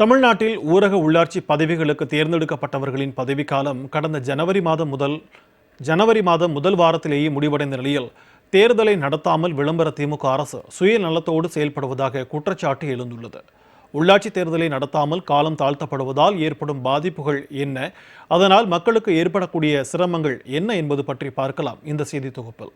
தமிழ்நாட்டில் ஊரக உள்ளாட்சி பதவிகளுக்கு தேர்ந்தெடுக்கப்பட்டவர்களின் பதவிக்காலம் கடந்த ஜனவரி மாதம் முதல் வாரத்திலேயே முடிவடைந்த நிலையில் தேர்தலை நடத்தாமல் விளம்பர திமுக அரசு சுயநலத்தோடு செயல்படுவதாக குற்றச்சாட்டு எழுந்துள்ளது. உள்ளாட்சி தேர்தலை நடத்தாமல் காலம் தாழ்த்தப்படுவதால் ஏற்படும் பாதிப்புகள் என்ன, அதனால் மக்களுக்கு ஏற்படக்கூடிய சிரமங்கள் என்ன என்பது பற்றி பார்க்கலாம் இந்த செய்தி தொகுப்பில்.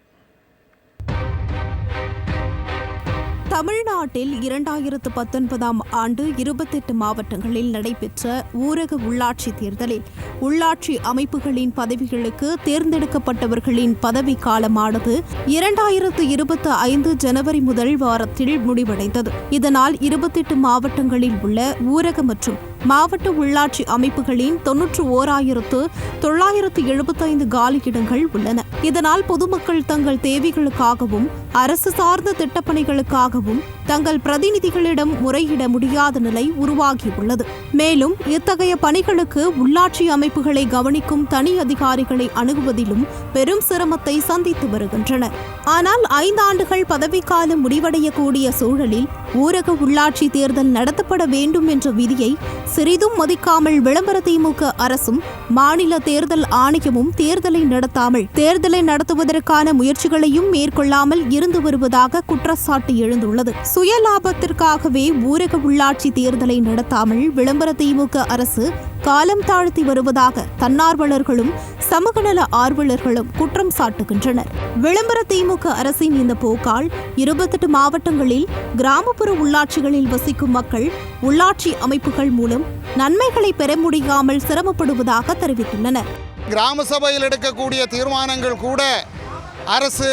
தமிழ்நாட்டில் 2019ஆம் ஆண்டு 28 மாவட்டங்களில் நடைபெற்ற ஊரக உள்ளாட்சி தேர்தலில் உள்ளாட்சி அமைப்புகளின் பதவிகளுக்கு தேர்ந்தெடுக்கப்பட்டவர்களின் பதவி காலமானது 2025 ஜனவரி முதல் வாரத்தில் முடிவடைந்தது. இதனால் 28 மாவட்டங்களில் உள்ள ஊரக மற்றும் மாவட்ட உள்ளாட்சி அமைப்புகளின் 91,975 காலியிடங்கள் உள்ளன. இதனால் பொதுமக்கள் தங்கள் தேவைகளுக்காகவும் அரசு சார்ந்த திட்டப்பணிகளுக்காகவும் தங்கள் பிரதிநிதிகளிடம் முறையிட முடியாத நிலை உருவாகியுள்ளது. மேலும் இத்தகைய பணிகளுக்கு உள்ளாட்சி அமைப்புகளை கவனிக்கும் தனி அதிகாரிகளை அணுகுவதிலும் பெரும் சிரமத்தை சந்தித்து வருகின்றனர். ஆனால் 5 ஆண்டுகள் பதவிக்காலம் முடிவடையக்கூடிய சூழலில் ஊரக உள்ளாட்சி தேர்தல் நடத்தப்பட வேண்டும் என்ற விதியை சிறிதும் மதிக்காமல் விளம்பர திமுக அரசும் மாநில தேர்தல் ஆணையமும் தேர்தலை நடத்துவதற்கான முயற்சிகளையும் மேற்கொள்ளாமல் இருந்து வருவதாக குற்றச்சாட்டு எழுந்துள்ளது. சுயலாபத்திற்காகவே ஊரக உள்ளாட்சி தேர்தலை நடத்தாமல் விளம்பர திமுக அரசு காலம் தாழ்த்தி வருவதாக தன்னார்வலர்களும் சமூகநல ஆர்வலர்களும் குற்றம் சாட்டுகின்றனர். விளம்பர திமுக அரசின் இந்த போக்கால் 28 மாவட்டங்களில் கிராமப்புற உள்ளாட்சிகளில் வசிக்கும் மக்கள் உள்ளாட்சி அமைப்புகள் மூலம் நன்மைகளை பெற முடியாமல் சிரமப்படுவதாக தெரிவித்துள்ளனர். கிராம சபையில் எடுக்கக்கூடிய தீர்மானங்கள் கூட அரசு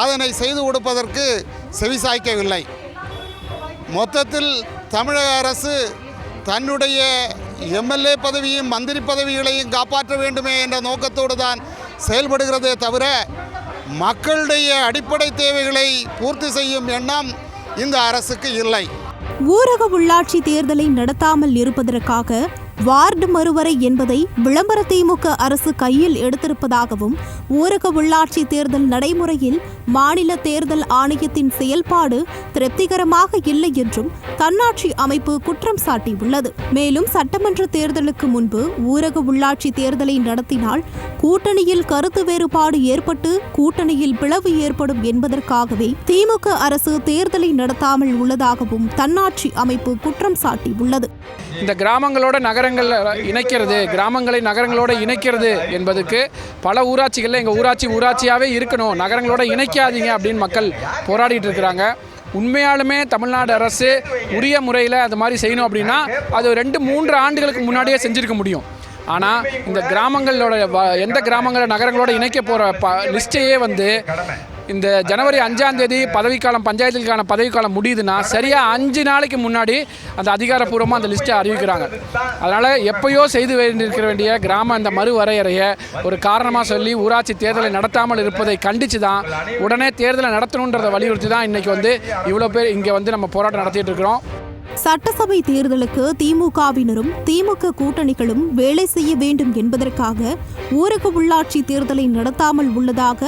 அதனை செய்து கொடுப்பதற்கு செவிசாய்க்கவில்லை. மொத்தத்தில் தமிழக அரசு தன்னுடைய எம்எல்ஏ பதவியும் மந்திரி பதவிகளையும் காப்பாற்ற வேண்டுமே என்ற நோக்கத்தோடு தான் செயல்படுகிறதே தவிர மக்களுடைய அடிப்படை தேவைகளை பூர்த்தி செய்யும் எண்ணம் இந்த அரசுக்கு இல்லை. ஊரக உள்ளாட்சி தேர்தலை நடத்தாமல் இருப்பதற்காக வார்டு மறுவரை என்பதை விளம்பர திமுக அரசு கையில் எடுத்திருப்பதாகவும் ஊரக உள்ளாட்சி தேர்தல் நடைமுறையில் மாநில தேர்தல் ஆணையத்தின் செயல்பாடு திருப்திகரமாக இல்லை என்றும் தன்னாட்சி அமைப்பு குற்றம் சாட்டியுள்ளது. மேலும் சட்டமன்ற தேர்தலுக்கு முன்பு ஊரக உள்ளாட்சி தேர்தலை நடத்தினால் கூட்டணியில் கருத்து வேறுபாடு ஏற்பட்டு கூட்டணியில் பிளவு ஏற்படும் என்பதற்காகவே திமுக அரசு தேர்தலை நடத்தாமல் உள்ளதாகவும் தன்னாட்சி அமைப்பு குற்றம் சாட்டியுள்ளது. இந்த கிராமங்களோட கிராமங்களை நகரங்களோட இணைக்கிறது என்பதுக்கு பல ஊராட்சிகளில் எங்கள் ஊராட்சியாகவே இருக்கணும், நகரங்களோட இணைக்காதீங்க அப்படின்னு மக்கள் போராடிட்டு இருக்கிறாங்க. உண்மையாலுமே தமிழ்நாடு அரசு உரிய முறையில் அது மாதிரி செய்யணும் அப்படின்னா அது 2-3 ஆண்டுகளுக்கு முன்னாடியே செஞ்சுருக்க முடியும். ஆனால் இந்த கிராமங்களோட எந்த நகரங்களோட இணைக்க போகிற லிஸ்ட்டையே இந்த ஜனவரி 5ஆம் தேதி பஞ்சாயத்துக்கான பதவிக்காலம் முடியுதுன்னா சரியாக 5 நாளைக்கு முன்னாடி அந்த அதிகாரப்பூர்வமாக அந்த லிஸ்ட்டை அறிவிக்கிறாங்க. அதனால் எப்பயோ செய்து வேண்டிய கிராம இந்த மறுவரையறையை ஒரு காரணமாக சொல்லி ஊராட்சி தேர்தலை நடத்தாமல் இருப்பதை கண்டித்து தான் உடனே தேர்தலை நடத்தணுன்றதை வலியுறுத்தி தான் இன்றைக்கி இவ்வளோ பேர் இங்கே நம்ம போராட்டம் நடத்திட்டு இருக்கிறோம். சட்டசபை தேர்தலுக்கு திமுகவினரும் திமுக கூட்டணிகளும் வேலை செய்ய வேண்டும் என்பதற்காக ஊரக உள்ளாட்சி தேர்தலை நடத்தாமல் உள்ளதாக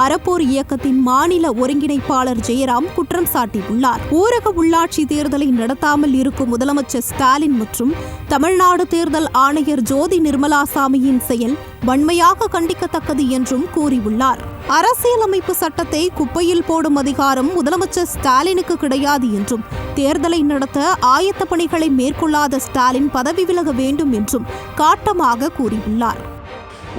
அறப்போர் இயக்கத்தின் மாநில ஒருங்கிணைப்பாளர் ஜெயராம் குற்றம் சாட்டியுள்ளார். ஊரக உள்ளாட்சி தேர்தலை நடத்தாமல் இருக்கும் முதலமைச்சர் ஸ்டாலின் மற்றும் தமிழ்நாடு தேர்தல் ஆணையர் ஜோதி நிர்மலாசாமியின் செயல் வன்மையாக கண்டிக்கத்தக்கது என்றும் கூறியுள்ளார். அரசியலமைப்பு சட்டத்தை குப்பையில் போடும் அதிகாரம் முதலமைச்சர் ஸ்டாலினுக்கு கிடையாது என்றும் தேர்தலை நடத்த ஆயத்த பணிகளை மேற்கொள்ளாத ஸ்டாலின் பதவி விலக வேண்டும் என்றும் காட்டமாக கூறியுள்ளார்.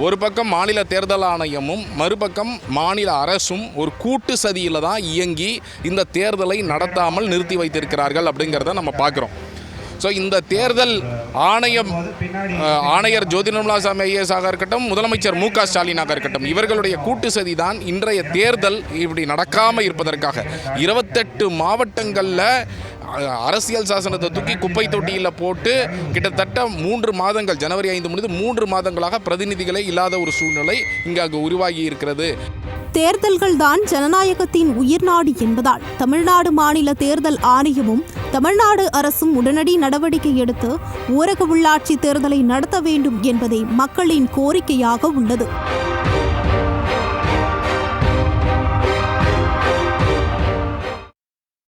ஒரு பக்கம் மாநில தேர்தல் ஆணையமும் மறுபக்கம் மாநில அரசும் ஒரு கூட்டு சதியில் தான் இயங்கி இந்த தேர்தலை நடத்தாமல் நிறுத்தி வைத்திருக்கிறார்கள் அப்படிங்கிறத நம்ம பார்க்குறோம். ஸோ இந்த தேர்தல் ஆணையர் ஜோதி நிர்மலாசாமி ஐஏஎஸாக இருக்கட்டும், முதலமைச்சர் மு.க. ஸ்டாலினாக இருக்கட்டும், இவர்களுடைய கூட்டு சதி தான் இன்றைய தேர்தல் இப்படி நடக்காமல் இருப்பதற்காக 28 மாவட்டங்களில் அரசியல் சாசனத்தை தூக்கி குப்பை தொட்டியில் போட்டு கிட்டத்தட்ட 3 மாதங்கள், ஜனவரி 5 முடிந்து 3 மாதங்களாக பிரதிநிதிகளே இல்லாத ஒரு சூழ்நிலை இங்கு உருவாகி இருக்கிறது. தேர்தல்கள் தான் ஜனநாயகத்தின் உயிர்நாடி என்பதால் தமிழ்நாடு மாநில தேர்தல் ஆணையமும் தமிழ்நாடு அரசும் உடனடி நடவடிக்கை எடுத்து ஊரக உள்ளாட்சி தேர்தலை நடத்த வேண்டும் என்பதே மக்களின் கோரிக்கையாக உள்ளது.